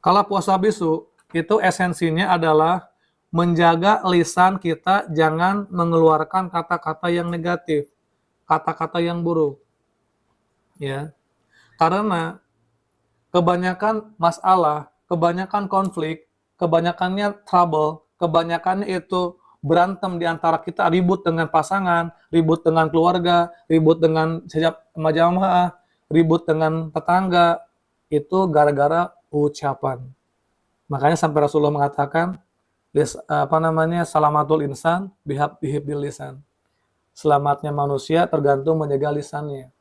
Kalau puasa bisu, itu esensinya adalah menjaga lisan kita jangan mengeluarkan kata-kata yang negatif, kata-kata yang buruk. Ya, karena kebanyakan masalah, kebanyakan konflik, kebanyakannya trouble, kebanyakannya itu berantem di antara kita, ribut dengan pasangan, ribut dengan keluarga, ribut dengan jamaah, ribut dengan tetangga, itu gara-gara ucapan. Makanya sampai Rasulullah mengatakan, salamatul insan bihibbil lisan. Selamatnya manusia tergantung menjaga lisannya.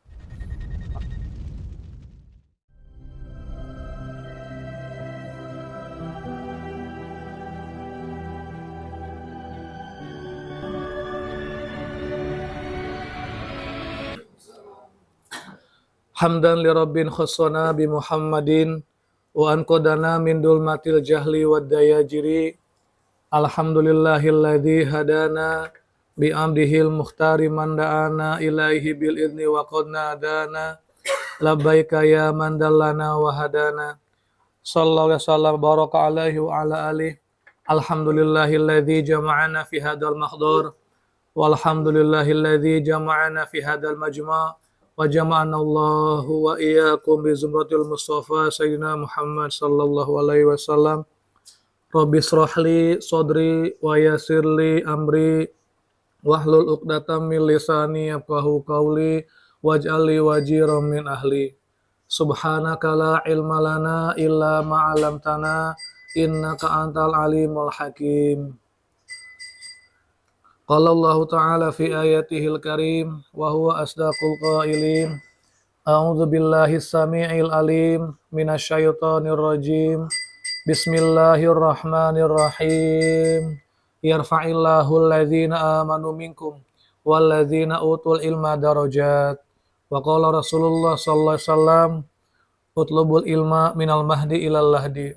Hamdan li rabbin khassana bi Muhammadin wa anqadana min dulmatil jahli wad dayajiri. Alhamdulillahilladzi hadana bi amdihil mukhtari man da'ana ilaihi bil idni wa qad nadana labbaika ya man dallana wa hadana. Sallallahu alaihi wasallam baraka alaihi wa ala alihi. Alhamdulillahilladzi jama'ana fi hadzal mahdhar walhamdulillahilladzi jama'ana fi hadzal majma' wa jama'ana Allahu wa iyyakum bi zumratil Mustafa Sayyidina Muhammad sallallahu alaihi wasallam. Rabbi shrahli sadri wa yassirli amri wahlul 'uqdatam min lisani yafqahu qawli waj'al li wajiran min ahli. Subhanaka la ilma lana illa ma 'allamtana innaka antal alimul hakim. Qala Allah Ta'ala fi ayatihil karim wa huwa asdaqul qailin. A'udzu billahi samii'il alim minasyaitonir rajim. Bismillahirrahmanirrahim. Yarfa'illahu alladhina amanu minkum walladhina utul ilma darajat. Wa qala Rasulullah sallallahu alaihi wasallam, utlubul ilma minal mahdi ilal lahdi.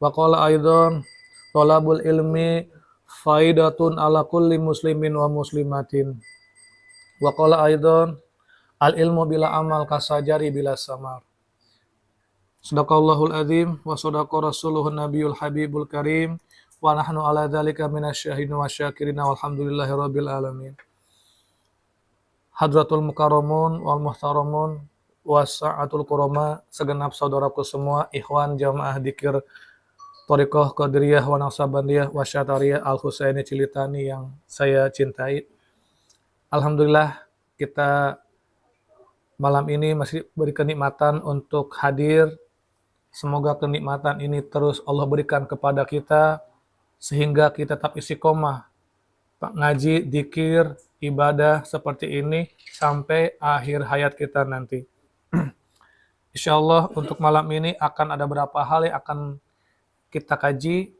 Wa qala aidan, talabul ilmi faidatun ala kulli muslimin wa muslimatin. Wa qala aidan, al ilmu bila amal kasajari bila samar. Sadaqallahul azim wa sadaqa rasuluhun nabiyul habibul karim wa nahnu ala dzalika minasyahidin wa syakirin walhamdulillahi rabbil alamin. Hadratul mukarramun wal muhtaramun wasa'atul kurama, segenap saudaraku semua, ikhwan jamaah dzikir Thariqah Qadiriyah wa Naqsabandiyah wa Syatariyah Al-Husaini Cilitani yang saya cintai. Alhamdulillah kita malam ini masih beri kenikmatan untuk hadir. Semoga kenikmatan ini terus Allah berikan kepada kita sehingga kita tetap istiqomah ngaji, dzikir, ibadah seperti ini sampai akhir hayat kita nanti. Insyaallah untuk malam ini akan ada beberapa hal yang akan kita kaji.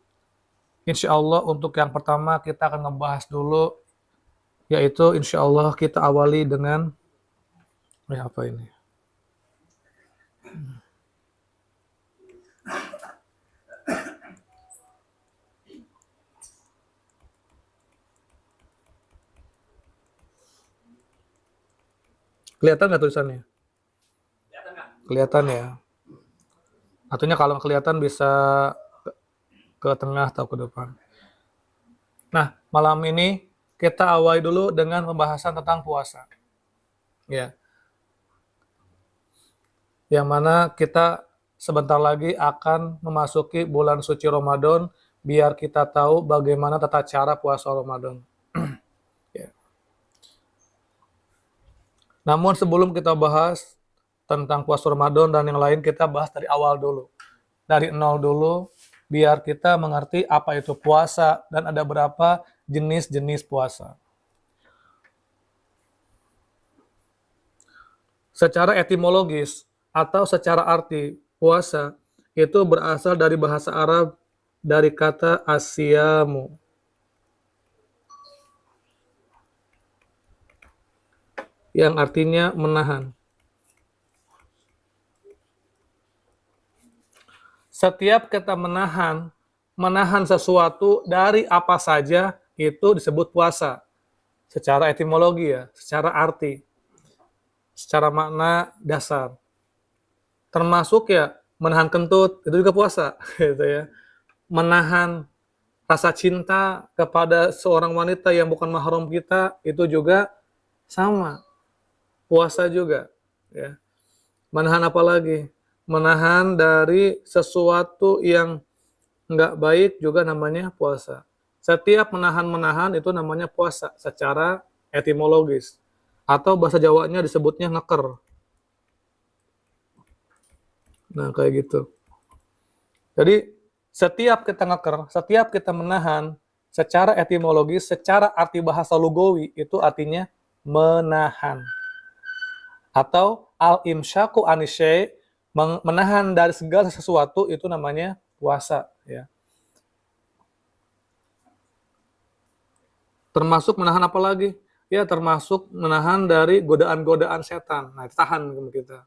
Insyaallah untuk yang pertama kita akan ngebahas dulu, yaitu insyaallah kita awali dengan apa ini? Kelihatan nggak tulisannya? Kelihatan ya. Artinya kalau kelihatan bisa ke tengah atau ke depan. Nah, malam ini kita awali dulu dengan pembahasan tentang puasa. Ya. Yang mana kita sebentar lagi akan memasuki bulan suci Ramadan, biar kita tahu bagaimana tata cara puasa Ramadan. Ya. Namun sebelum kita bahas tentang puasa Ramadan dan yang lain, kita bahas dari awal dulu. Dari nol dulu, biar kita mengerti apa itu puasa dan ada berapa jenis-jenis puasa. Secara etimologis atau secara arti, puasa itu berasal dari bahasa Arab dari kata asyamu. Yang artinya menahan. Setiap kita menahan sesuatu dari apa saja, itu disebut puasa. Secara etimologi ya, secara arti, secara makna dasar. Termasuk ya Menahan kentut itu juga puasa, gitu ya. Menahan rasa cinta kepada seorang wanita yang bukan mahram kita itu juga sama, puasa juga, ya. Menahan apa lagi? Menahan dari sesuatu yang nggak baik juga namanya puasa. Setiap menahan-menahan itu namanya puasa secara etimologis. Atau bahasa Jawanya disebutnya ngeker. Nah, kayak gitu. Jadi, setiap kita ngeker, setiap kita menahan, secara etimologis, secara arti bahasa lugawi, itu artinya menahan. Atau al-imsyaku anisyai, menahan dari segala sesuatu, itu namanya puasa. Ya. Termasuk menahan apa lagi? Ya, termasuk menahan dari godaan-godaan setan. Nah, tahan kita.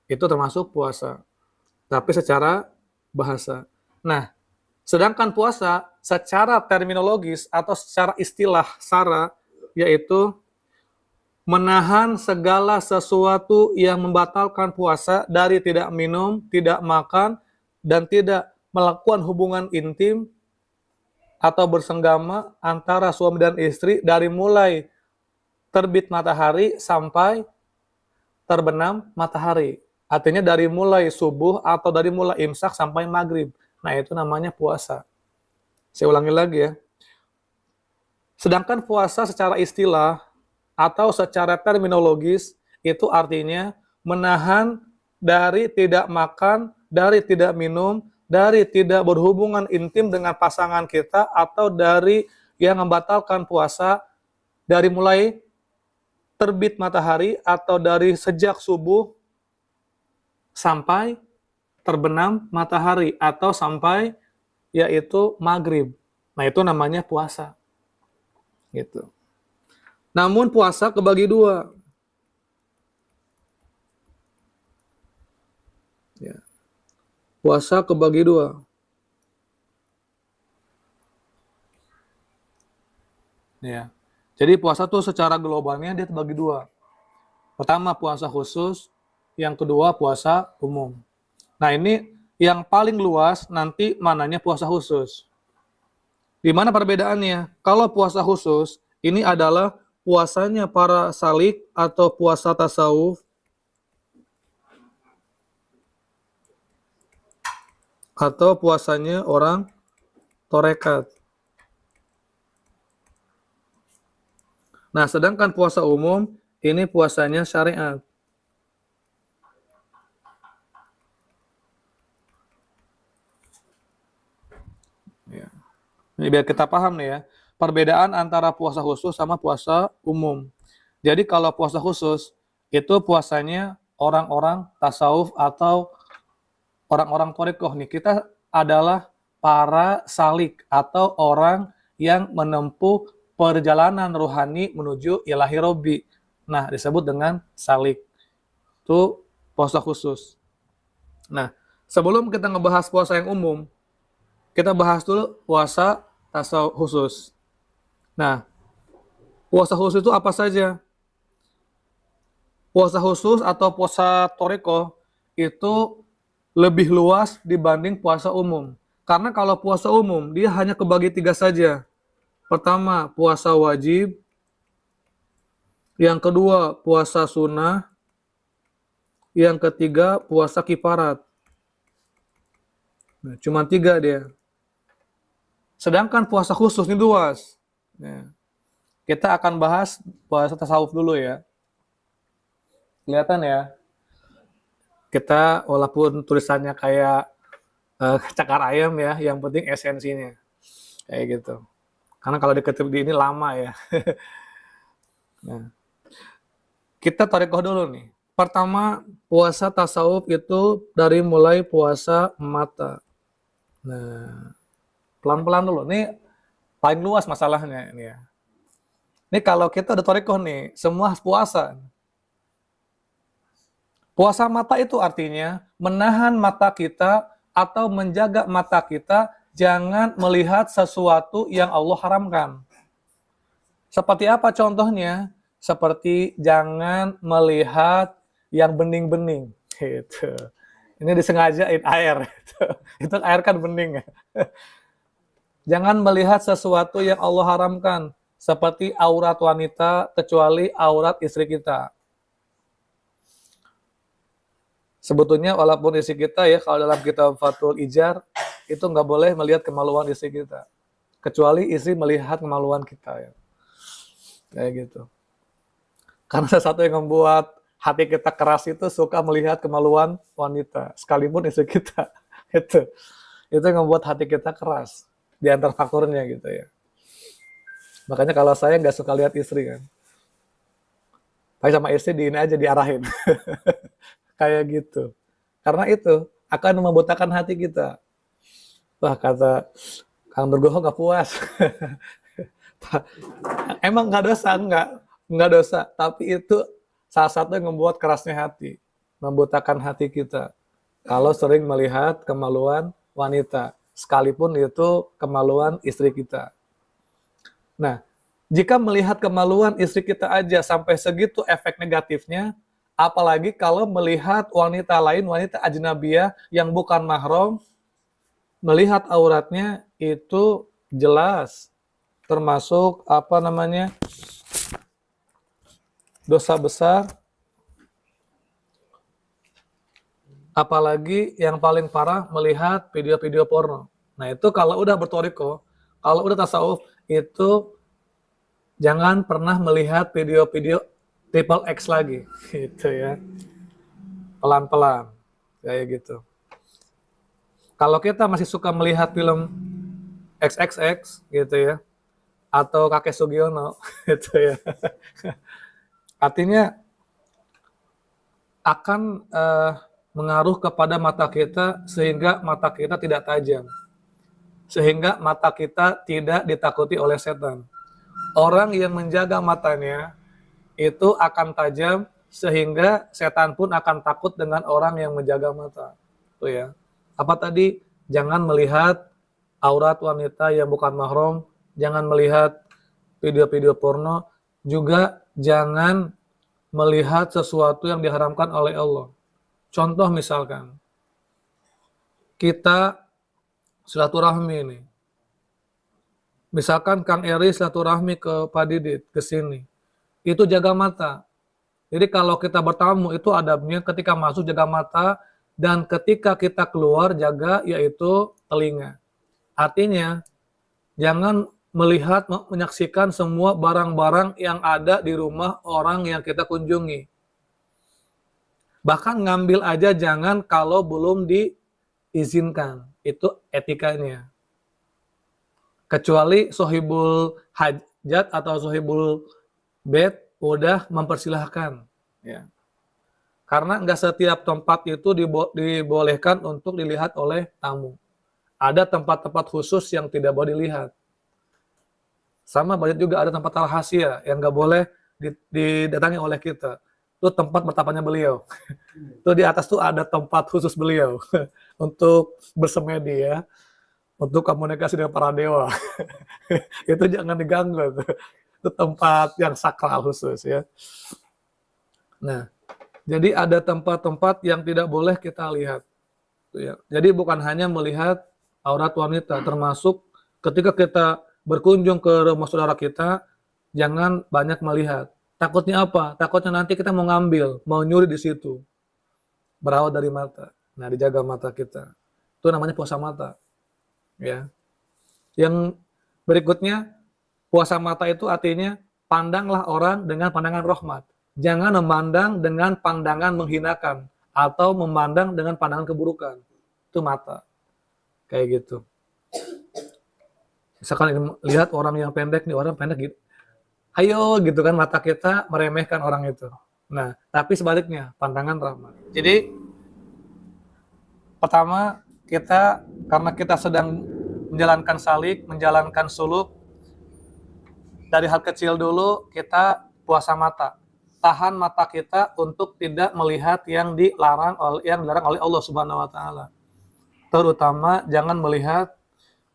Itu termasuk puasa. Tapi secara bahasa. Nah, sedangkan puasa secara terminologis atau secara istilah sara, yaitu menahan segala sesuatu yang membatalkan puasa dari tidak minum, tidak makan, dan tidak melakukan hubungan intim atau bersenggama antara suami dan istri dari mulai terbit matahari sampai terbenam matahari. Artinya dari mulai subuh atau dari mulai imsak sampai maghrib. Nah, itu namanya puasa. Saya ulangi lagi ya. Sedangkan puasa secara istilah atau secara terminologis itu artinya menahan dari tidak makan, dari tidak minum, dari tidak berhubungan intim dengan pasangan kita, atau dari yang membatalkan puasa dari mulai terbit matahari atau dari sejak subuh sampai terbenam matahari atau sampai yaitu maghrib. Nah, itu namanya puasa. Gitu. Namun puasa kebagi dua. Ya. Puasa kebagi dua. Ya. Jadi puasa tuh secara globalnya dia terbagi dua. Pertama puasa khusus, yang kedua puasa umum. Nah, ini yang paling luas nanti mananya puasa khusus. Di mana perbedaannya? Kalau puasa khusus ini adalah puasanya para salik atau puasa tasawuf atau puasanya orang torekat. Nah, sedangkan puasa umum ini puasanya syariat. Ya. Ini biar kita paham nih ya, perbedaan antara puasa khusus sama puasa umum. Jadi kalau puasa khusus itu puasanya orang-orang tasawuf atau orang-orang thariqah nih. Kita adalah para salik atau orang yang menempuh perjalanan rohani menuju ilahi robbi. Nah, disebut dengan salik. Itu puasa khusus. Nah, sebelum kita ngebahas puasa yang umum, kita bahas dulu puasa tasawuf khusus. Nah, puasa khusus itu apa saja? Puasa khusus atau puasa thariqah itu lebih luas dibanding puasa umum. Karena kalau puasa umum, dia hanya kebagi 3 saja. Pertama, puasa wajib. Yang kedua, puasa sunnah. Yang ketiga, puasa kifarat. Nah, cuma 3 dia. Sedangkan puasa khusus ini luas. Nah, kita akan bahas puasa tasawuf dulu ya. Kelihatan ya. Kita walaupun tulisannya kayak cakar ayam ya, yang penting esensinya. Kayak gitu. Karena kalau diketip di ini lama ya. Nah, kita thariqah dulu nih. Pertama, puasa tasawuf itu dari mulai puasa mata. Nah, pelan-pelan dulu. Ini paling luas masalahnya ini ya. Ini kalau kita udah thariqah nih, semua puasa. Puasa mata itu artinya menahan mata kita atau menjaga mata kita jangan melihat sesuatu yang Allah haramkan. Seperti apa contohnya? Seperti jangan melihat yang bening-bening. Gitu. Ini disengajain air. Itu air kan bening ya. Jangan melihat sesuatu yang Allah haramkan, seperti aurat wanita, kecuali aurat istri kita. Sebetulnya walaupun istri kita ya, kalau dalam kitab Fathul Ijar, itu nggak boleh melihat kemaluan istri kita. Kecuali istri melihat kemaluan kita ya. Kayak gitu. Karena sesuatu yang membuat hati kita keras itu suka melihat kemaluan wanita, sekalipun istri kita. Itu yang membuat hati kita keras. Di antara faktornya gitu ya. Makanya kalau saya nggak suka lihat istri kan. Tapi sama istri di ini aja diarahin. Kayak gitu. Karena itu akan membutakan hati kita. Wah, kata Kang Nugroho nggak puas. Emang nggak dosa, nggak dosa. Tapi itu salah satu yang membuat kerasnya hati, membutakan hati kita. Kalau sering melihat kemaluan wanita, sekalipun itu kemaluan istri kita. Nah, jika melihat kemaluan istri kita aja sampai segitu efek negatifnya, apalagi kalau melihat wanita lain, wanita ajnabiyah yang bukan mahram, melihat auratnya itu jelas termasuk dosa besar. Apalagi yang paling parah melihat video-video porno. Nah itu kalau udah bertoriko, kalau udah tasawuf, itu jangan pernah melihat video-video triple X lagi, gitu ya. Pelan-pelan, kayak gitu. Kalau kita masih suka melihat film XXX, gitu ya, atau Kakek Sugiono, gitu ya, artinya akan mengaruh kepada mata kita sehingga mata kita tidak tajam, sehingga mata kita tidak ditakuti oleh setan. Orang yang menjaga matanya itu akan tajam sehingga setan pun akan takut dengan orang yang menjaga mata. Tuh ya. Apa tadi? Jangan melihat aurat wanita yang bukan mahram, jangan melihat video-video porno, juga jangan melihat sesuatu yang diharamkan oleh Allah. Contoh misalkan, kita silaturahmi ini. Misalkan Kang Eri silaturahmi ke Pak Didit, ke sini. Itu jaga mata. Jadi kalau kita bertamu itu adabnya ketika masuk jaga mata, dan ketika kita keluar jaga yaitu telinga. Artinya, jangan melihat, menyaksikan semua barang-barang yang ada di rumah orang yang kita kunjungi. Bahkan ngambil aja jangan kalau belum diizinkan. Itu etikanya. Kecuali sohibul hajat atau sohibul bed udah mempersilahkan. Ya. Karena nggak setiap tempat itu dibolehkan untuk dilihat oleh tamu. Ada tempat-tempat khusus yang tidak boleh dilihat. Sama banyak juga ada tempat rahasia yang nggak boleh didatangi oleh kita. Itu tempat bertapanya beliau. Itu di atas tuh ada tempat khusus beliau untuk bersemedi ya, untuk komunikasi dengan para dewa. Itu jangan diganggu. Itu tempat yang sakral khusus ya. Nah, jadi ada tempat-tempat yang tidak boleh kita lihat. Jadi bukan hanya melihat aurat wanita, termasuk ketika kita berkunjung ke rumah saudara kita, jangan banyak melihat. Takutnya apa? Takutnya nanti kita mau ngambil, mau nyuri di situ. Berawal dari mata. Nah, dijaga mata kita. Itu namanya puasa mata. Ya. Yang berikutnya, puasa mata itu artinya pandanglah orang dengan pandangan rahmat. Jangan memandang dengan pandangan menghinakan atau memandang dengan pandangan keburukan. Itu mata. Kayak gitu. Misalkan lihat orang yang pendek nih, orang pendek gitu. Ayo gitu kan, mata kita meremehkan orang itu. Nah, tapi sebaliknya, pandangan rahmat. Jadi pertama, karena kita sedang menjalankan salik, menjalankan suluk, dari hal kecil dulu kita puasa mata. Tahan mata kita untuk tidak melihat yang dilarang oleh Allah Subhanahu wa taala. Terutama jangan melihat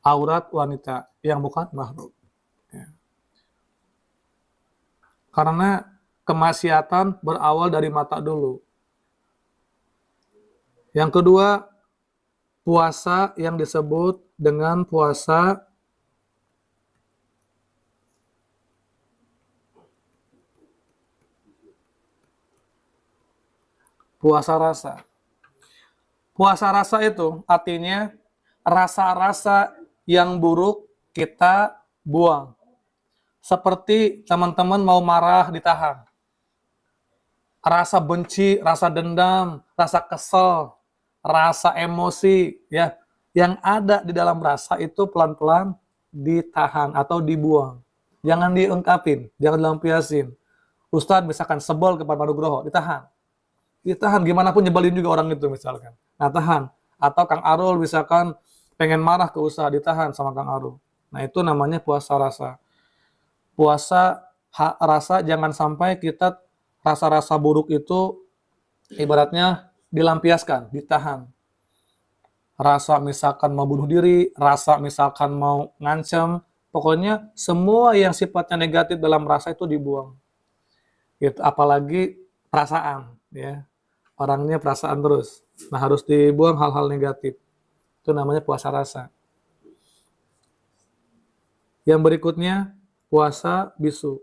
aurat wanita yang bukan mahram. Ya. Karena kemaksiatan berawal dari mata dulu. Yang kedua, puasa yang disebut dengan puasa rasa. Puasa rasa itu artinya rasa-rasa yang buruk kita buang. Seperti teman-teman mau marah ditahan. Rasa benci, rasa dendam, rasa kesel, rasa emosi, ya, yang ada di dalam rasa itu pelan-pelan ditahan atau dibuang. Jangan diungkapin, jangan dilampiasin. Ustadz misalkan sebel kepada Pak Nugroho, ditahan. Ditahan, gimana pun nyebelin juga orang itu misalkan. Nah, tahan. Atau Kang Arul misalkan pengen marah ke usaha, ditahan sama Kang Arul. Nah, itu namanya puasa rasa. Puasa rasa jangan sampai kita rasa-rasa buruk itu ibaratnya dilampiaskan, ditahan. Rasa misalkan mau bunuh diri, rasa misalkan mau ngancem, pokoknya semua yang sifatnya negatif dalam rasa itu dibuang. Gitu, apalagi perasaan, ya. Orangnya perasaan terus. Nah, harus dibuang hal-hal negatif. Itu namanya puasa rasa. Yang berikutnya, puasa bisu.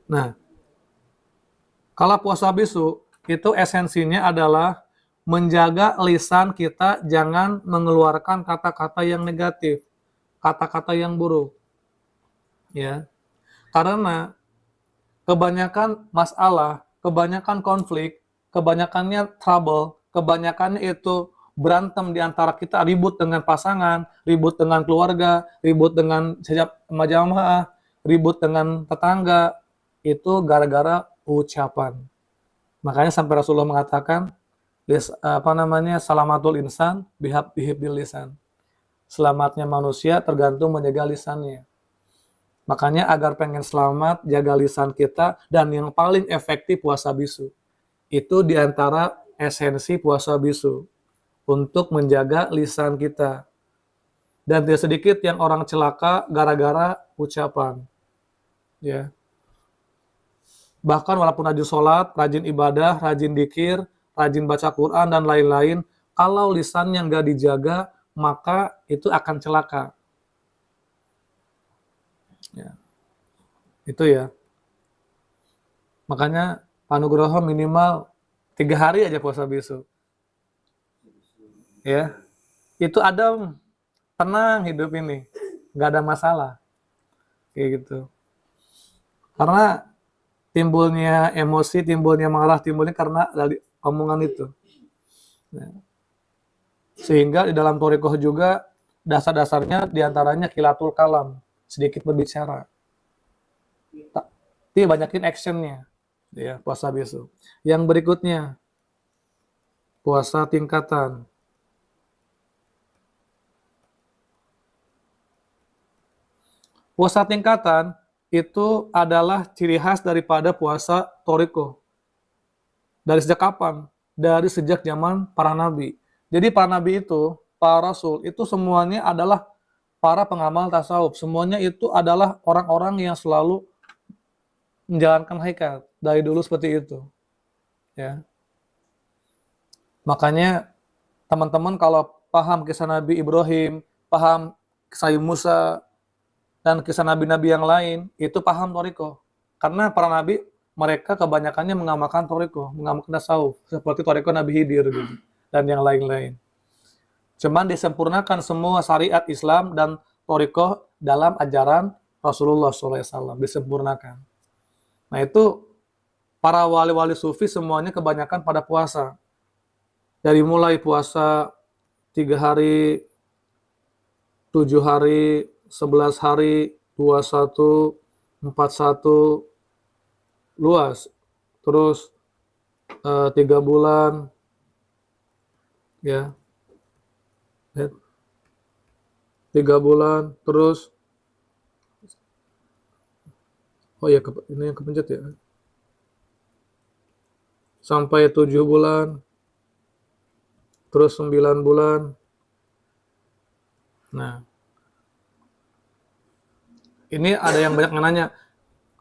Nah, kalau puasa bisu, itu esensinya adalah menjaga lisan kita jangan mengeluarkan kata-kata yang negatif, kata-kata yang buruk. Ya, karena kebanyakan masalah, kebanyakan konflik, kebanyakannya trouble, kebanyakannya itu berantem di antara kita, ribut dengan pasangan, ribut dengan keluarga, ribut dengan jamaah, ribut dengan tetangga, itu gara-gara ucapan. Makanya sampai Rasulullah mengatakan, salamatul insan bihifdzil lisan. Selamatnya manusia tergantung menjaga lisannya. Makanya agar pengen selamat, jaga lisan kita, dan yang paling efektif puasa bisu. Itu diantara esensi puasa bisu, untuk menjaga lisan kita. Dan tidak sedikit yang orang celaka gara-gara ucapan. Ya. Bahkan walaupun rajin sholat, rajin ibadah, rajin dikir, rajin baca Quran, dan lain-lain, kalau lisannya nggak dijaga, maka itu akan celaka. Ya. Itu ya. Makanya Pak Nugroho minimal 3 hari aja puasa bisu. Ya. Itu adem, tenang hidup ini. Nggak ada masalah. Kayak gitu. Karena timbulnya emosi, timbulnya marah, timbulnya karena dari omongan itu. Nah, sehingga di dalam thoriqoh juga dasar-dasarnya diantaranya khilatul kalam, sedikit berbicara. Tapi banyakin actionnya, ya, puasa bisu. Yang berikutnya, puasa tingkatan. Puasa tingkatan itu adalah ciri khas daripada puasa thoriqoh. Dari sejak kapan? Dari sejak zaman para nabi. Jadi para nabi itu, para rasul, itu semuanya adalah para pengamal tasawuf. Semuanya itu adalah orang-orang yang selalu menjalankan hakikat. Dari dulu seperti itu. Ya. Makanya teman-teman kalau paham kisah Nabi Ibrahim, paham kisah Musa, dan kisah nabi-nabi yang lain, itu paham thoriqoh. Karena para nabi, mereka kebanyakannya mengamalkan thoriqoh, mengamalkan tasawuf, seperti thoriqoh Nabi Khidir gitu, dan yang lain-lain. Cuman disempurnakan semua syariat Islam dan thoriqoh dalam ajaran Rasulullah SAW, disempurnakan. Nah itu, para wali-wali sufi semuanya kebanyakan pada puasa. Dari mulai puasa 3 hari, 7 hari, 11 hari, 21, 41, luas. Terus 3 bulan, ya. 3 bulan, terus, oh ya, ini yang kepencet ya. Sampai 7 bulan, terus 9 bulan. Nah, ini ada yang banyak nanya,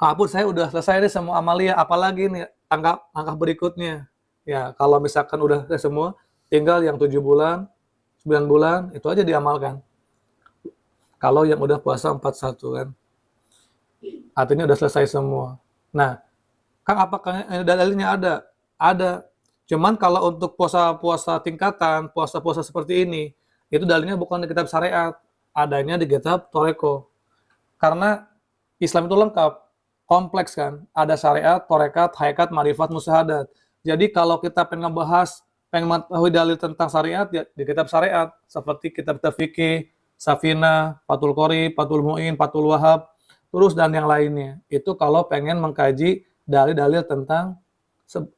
Pak Pur, saya udah selesai nih semua amalia, apalagi nih langkah berikutnya. Ya, kalau misalkan udah selesai semua, tinggal yang 7 bulan, 9 bulan, itu aja diamalkan. Kalau yang udah puasa 41 kan, artinya udah selesai semua. Nah, Kang, apakah dalilnya ada? Ada. Cuman kalau untuk puasa-puasa tingkatan, puasa-puasa seperti ini, itu dalilnya bukan di kitab syariat, adanya di kitab Toreko. Karena Islam itu lengkap, kompleks kan. Ada syariat, torekat, hakikat, marifat, musyahadat. Jadi kalau kita pengen ngebahas, pengen mengetahui dalil tentang syariat, ya di kitab syariat. Seperti kitab-kitab fikih, Safina, Fathul Qorib, Fathul Mu'in, Fathul Wahab, terus dan yang lainnya. Itu kalau pengen mengkaji dalil-dalil tentang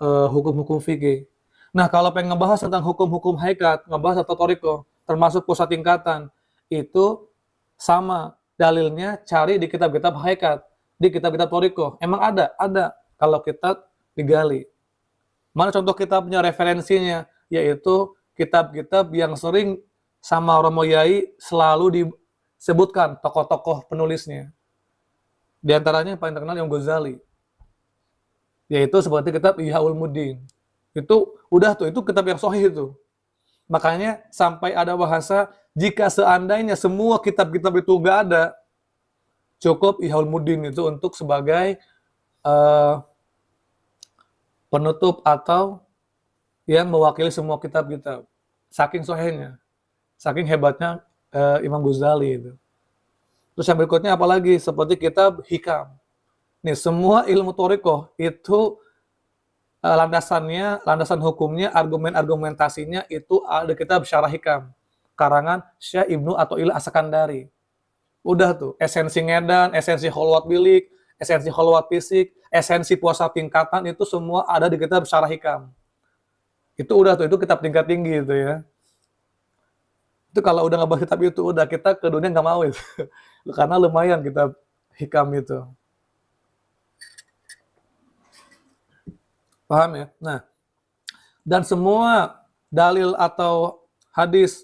hukum-hukum fikih. Nah, kalau pengen ngebahas tentang hukum-hukum hakikat, ngebahas atau toriko, termasuk pusat tingkatan, itu sama dalilnya cari di kitab-kitab hakikat, di kitab-kitab toriko. Emang ada kalau kita digali. Mana contoh kitabnya, referensinya, yaitu kitab-kitab yang sering sama Romo Yai selalu disebutkan tokoh-tokoh penulisnya. Di antaranya yang paling terkenal Imam Ghazali, yaitu seperti kitab Ihya Ulumuddin. Itu udah tuh, itu kitab yang sahih itu. Makanya sampai ada bahasa, jika seandainya semua kitab-kitab itu nggak ada, cukup Ihya Ulumuddin itu untuk sebagai penutup atau yang mewakili semua kitab-kitab. Saking sahihnya, saking hebatnya Imam Ghazali itu. Terus yang berikutnya apalagi seperti kitab Hikam. Nih, semua ilmu thariqah itu landasan hukumnya, argumentasinya itu ada kitab Syarah Hikam, karangan Syekh Ibnu Athaillah As-Sakandari. Udah tuh, esensi ngedan, esensi kholwat bilik, esensi kholwat fisik, esensi puasa tingkatan, itu semua ada di kitab Syarah Hikam. Itu udah tuh, itu kitab tingkat tinggi itu ya. Itu kalau udah ngebahas kitab itu, udah kita ke dunia nggak mau itu. Karena lumayan kitab Hikam itu. Paham ya? Nah, dan semua dalil atau hadis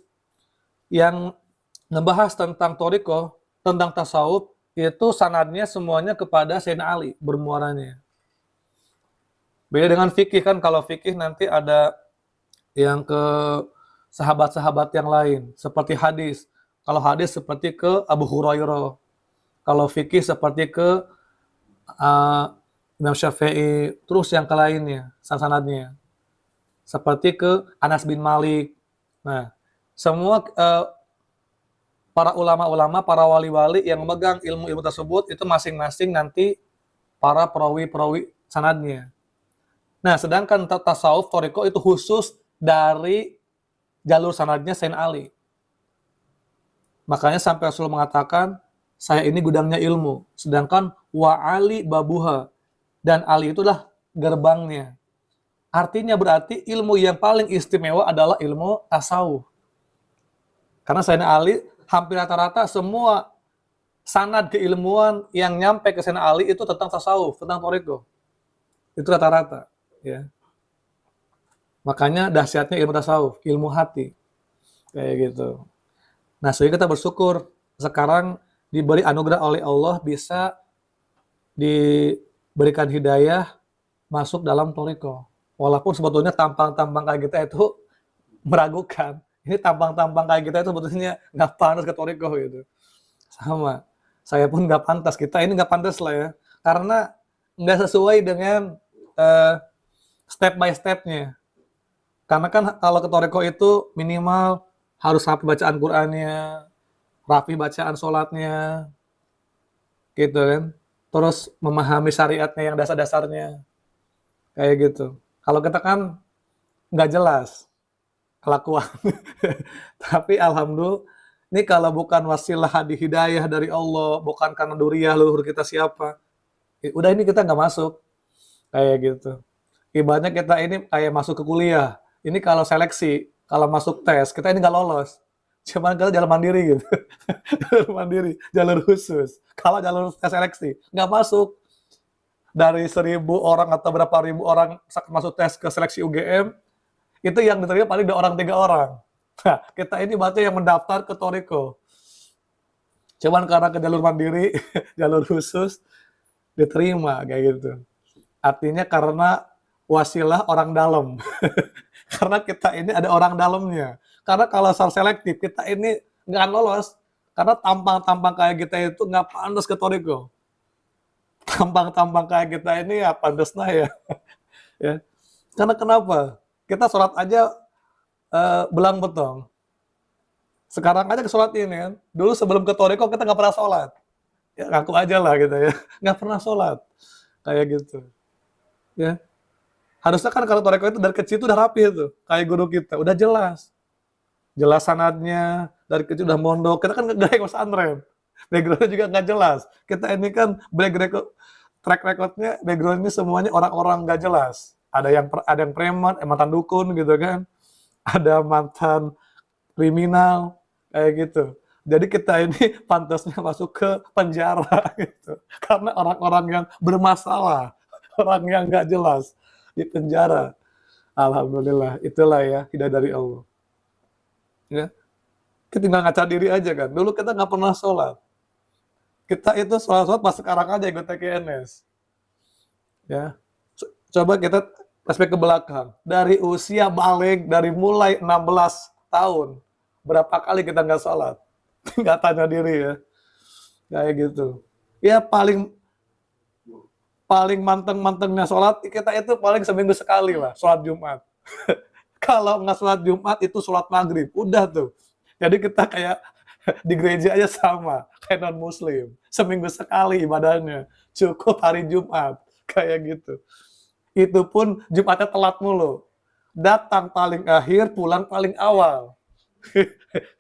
yang ngebahas tentang thariqah, tentang tasawuf, itu sanadnya semuanya kepada Sayyidina Ali bermuaranya. Beda dengan fikih kan, kalau fikih nanti ada yang ke sahabat-sahabat yang lain, seperti hadis. Kalau hadis seperti ke Abu Hurairah. Kalau fikih seperti ke Imam Syafi'i, terus yang ke lainnya, sanadnya. Seperti ke Anas bin Malik. Nah, semua para ulama-ulama, para wali-wali yang memegang ilmu-ilmu tersebut, itu masing-masing nanti para perawi-perawi sanadnya. Nah, sedangkan tasawuf, thariqah itu khusus dari jalur sanadnya Sayyidina Ali. Makanya sampai Rasul mengatakan, saya ini gudangnya ilmu. Sedangkan wa Ali babuha. Dan Ali itulah gerbangnya. Artinya berarti ilmu yang paling istimewa adalah ilmu tasawuf. Karena Sayyidina Ali hampir rata-rata semua sanad keilmuan yang nyampe ke Sayyidina Ali itu tentang tasawuf, tentang thariqah. Itu rata-rata. Ya. Makanya dahsyatnya ilmu tasawuf, ilmu hati. Kayak gitu. Nah, sehingga kita bersyukur sekarang diberi anugerah oleh Allah bisa diberikan hidayah masuk dalam thariqah. Walaupun sebetulnya tampang-tampang kayak kita itu meragukan. Ini tampang-tampang kayak kita itu sebetulnya nggak pantas ke thariqah gitu. Sama. Saya pun nggak pantas. Kita ini nggak pantas lah ya. Karena nggak sesuai dengan step by stepnya. Karena kan kalau ke thariqah itu minimal harus rapi bacaan Qur'annya, rapi bacaan sholatnya, gitu kan. Terus memahami syariatnya yang dasar-dasarnya, kayak gitu. Kalau kita kan nggak jelas kelakuan. Tapi alhamdulillah, ini kalau bukan wasilah hadi hidayah dari Allah, bukan karena duriah leluhur kita siapa, udah ini kita nggak masuk, kayak gitu. Ibaratnya kita ini kayak masuk ke kuliah. Ini kalau seleksi, kalau masuk tes, kita ini nggak lolos. Cuman kita jalur mandiri gitu. Jalur mandiri, jalur khusus. Kalau jalur tes seleksi, nggak masuk. Dari 1.000 orang atau berapa ribu orang masuk tes ke seleksi UGM, itu yang diterima paling 2 orang, 3 orang. Nah, kita ini berarti yang mendaftar ke thariqah. Cuman karena ke jalur mandiri, jalur khusus, diterima kayak gitu. Artinya karena wasilah orang dalam. Karena kita ini ada orang dalamnya. Karena kalau soal selektif, kita ini nggak lolos. Karena tampang-tampang kayak kita itu nggak pantas ke Toriko. Tampang-tampang kayak kita ini ya pantas nah ya. Ya. Karena kenapa? Kita sholat aja belang betong. Sekarang aja ke sholat ini kan. Dulu sebelum ke Toriko kita nggak pernah sholat. Ya ngaku aja lah gitu ya. Nggak pernah sholat. Kayak gitu. Ya. Harusnya kan kalau Toriko itu dari kecil itu udah rapi itu. Kayak guru kita. Udah jelas. Jelas sanadnya. Dari kecil udah mondok. Kita kan dari pesantren. Backgroundnya juga nggak jelas. Kita ini kan track recordnya, background ini semuanya orang-orang nggak jelas. Ada yang preman, mantan dukun gitu kan. Ada mantan kriminal, kayak gitu. Jadi kita ini pantasnya masuk ke penjara gitu. Karena orang-orang yang bermasalah, orang yang nggak jelas di penjara. Alhamdulillah, itulah ya hidayah dari Allah. Ya. Kita tinggal ngaca diri aja kan. Dulu kita nggak pernah sholat. Kita itu sholat pas sekarang aja ikut TKNS. Ya. Coba kita flashback ke belakang. Dari usia balik, dari mulai 16 tahun, berapa kali kita nggak sholat? Nggak tanya diri ya. Kayak gitu. Ya paling manteng-mantengnya sholat, kita itu paling seminggu sekali lah, sholat Jumat. Kalau nggak sholat Jumat, itu sholat maghrib. Udah tuh. Jadi kita kayak di gereja aja sama, kayak non-muslim. Seminggu sekali ibadahnya. Cukup hari Jumat. Kayak gitu. Itu pun Jumatnya telat mulu. Datang paling akhir, pulang paling awal.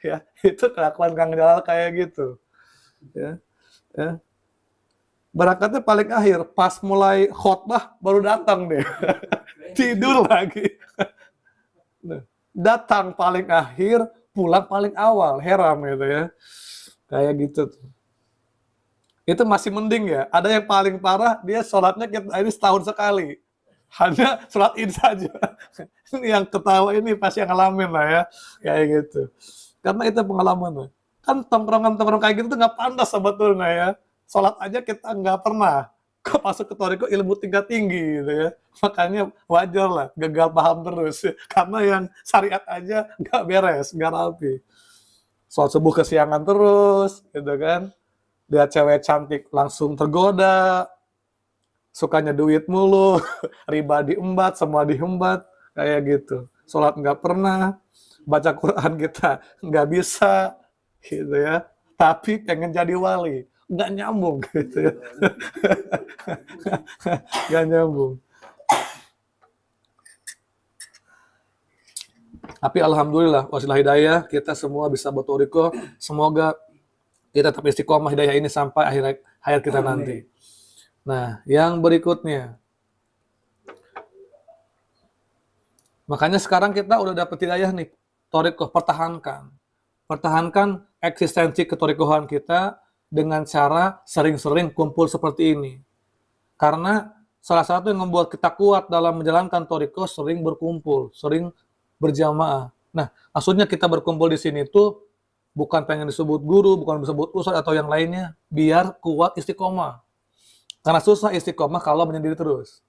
Ya, itu kelakuan Kang Jalal kayak gitu. Ya, ya. Berangkatnya paling akhir, pas mulai khotbah baru datang deh. Tidur lagi. Datang paling akhir, pulang paling awal. Heran gitu ya. Kayak gitu tuh. Itu masih mending ya. Ada yang paling parah, dia sholatnya ini setahun sekali. Hanya sholat id saja. Ini yang ketawa ini pasti yang ngalamin lah ya. Kayak gitu. Karena itu pengalaman. Kan tongkrongan-tongkrong kayak gitu tuh nggak pantas sebetulnya ya. Sholat aja kita nggak pernah. Kok masuk ke Toriko ilmu tingkat tinggi gitu ya. Makanya wajar lah, gagal paham terus. Karena yang syariat aja nggak beres, nggak rapi. Sholat subuh kesiangan terus, gitu kan. Lihat cewek cantik langsung tergoda. Sukanya duit mulu, riba diembat, semua dihembat. Kayak gitu. Sholat nggak pernah, baca Quran kita nggak bisa, gitu ya. Tapi pengen jadi wali. Nggak nyambung gitu ya. Nggak nyambung. Tapi alhamdulillah wasilah hidayah kita semua bisa bertoriko. Semoga kita tetap istiqomah hidayah ini sampai akhir kita nanti. Nah, yang berikutnya. Makanya sekarang kita udah dapat hidayah nih. Toriko, pertahankan. Pertahankan eksistensi ketorikohan kita dengan cara sering-sering kumpul seperti ini. Karena salah satu yang membuat kita kuat dalam menjalankan Toriko sering berkumpul, sering berjamaah. Nah, maksudnya kita berkumpul di sini tuh bukan pengen disebut guru, bukan disebut ustadz atau yang lainnya, biar kuat istiqomah. Karena susah istiqomah kalau menyendiri terus.